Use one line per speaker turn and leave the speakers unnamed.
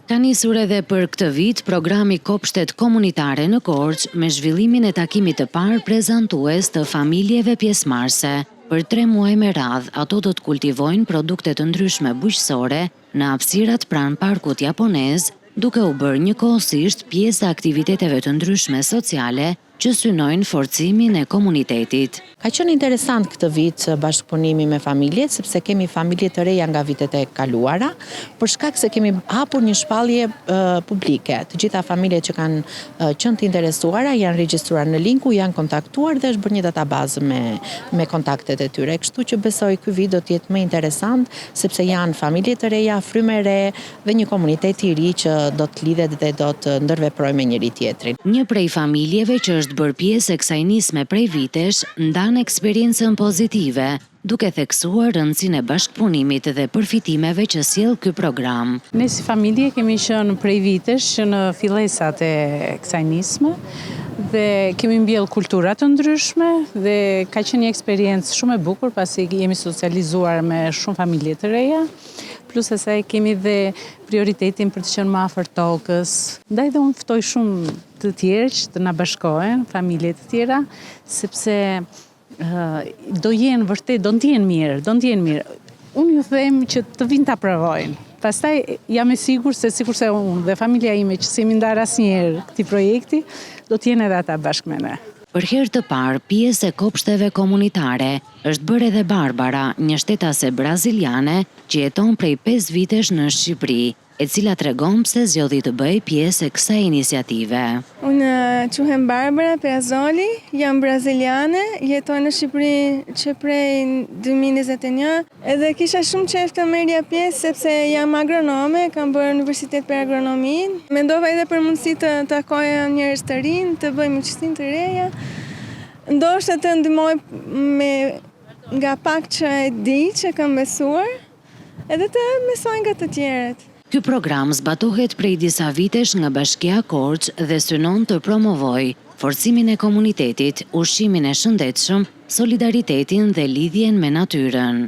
Ka nisur edhe për këtë vit programi Kopshtet Komunitare në Korçë me zhvillimin e takimit të parë prezantues të familjeve pjesëmarrëse. Për 3 muaj me radhë, ato do të kultivojnë produkte të ndryshme bujqësore në hapësirat pranë parkut japonez, duke u bërë njëkohësisht pjesë e aktiviteteve të ndryshme sociale që synojnë forcimin e komunitetit.
Ka qenë interesant këtë vit bashkëpunimi me familjet, sepse kemi familje të reja nga vitet e kaluara, për shkak se kemi hapur një shpallje publike. Të gjitha familjet që kanë qenë të interesuara janë regjistruar në linku, janë kontaktuar dhe është bërë një databazë me kontaktet e tyre. Kështu që besoj ky vit do të jetë më interesant, sepse janë familje të reja, frymë re dhe një komunitet i ri që do të lidhet dhe do të ndërveprojë me njëri tjetrin.
Një prej familjeve që është bërë pjesë e kësaj nisme prej vitesh, ndan eksperiencën pozitive, duke theksuar rëndësinë e bashkëpunimit dhe përfitimeve që sjell ky program.
Ne si familje kemi qenë prej vitesh që në fillesat e kësaj nisme dhe kemi mbjell kultura të ndryshme dhe ka qenë një eksperiencë shumë e bukur pasi jemi socializuar me shumë familje të reja. Plus asaj kemi dhe prioritetin për të qenë më afër tokës. Ndaj dhe unë ftoj shumë të tjerë që të na bashkohen, familje të tjera, sepse do jenë vërtet, do ndjen mirë. Unë ju them që të vinë ta provojnë. Pastaj jam e sigurt se unë dhe familja ime që s'jemi ndarë asnjëherë këtij projekti, do të jenë edhe ata bashkë me ne.
Për herë të parë, pjesë e kopshteve komunitare është bërë edhe Barbara, një shtetase braziliane që jeton prej 5 vitesh në Shqipëri, e cila tregon pse zgjodhi të bëjë pjesë e kësaj iniciative.
Unë quhem Barbara Peazoli, jam braziliane, jetoj në Shqipëri që prej 2021, edhe kisha shumë qejf të merrja pjesë sepse jam agronome, kam bërë universitet për agronomin. Mendova edhe për mundësi të takoja njerëz të rinj, të bëj miqësinë të reja. Ndoshta të ndihmoj nga pak që e di, që kam besuar, edhe të mësoj nga të tjerët.
Ky program zbatohet prej disa vitesh nga Bashkia Korçë dhe synon të promovojë forcimin e komunitetit, ushqimin e shëndetshëm, solidaritetin dhe lidhjen me natyrën.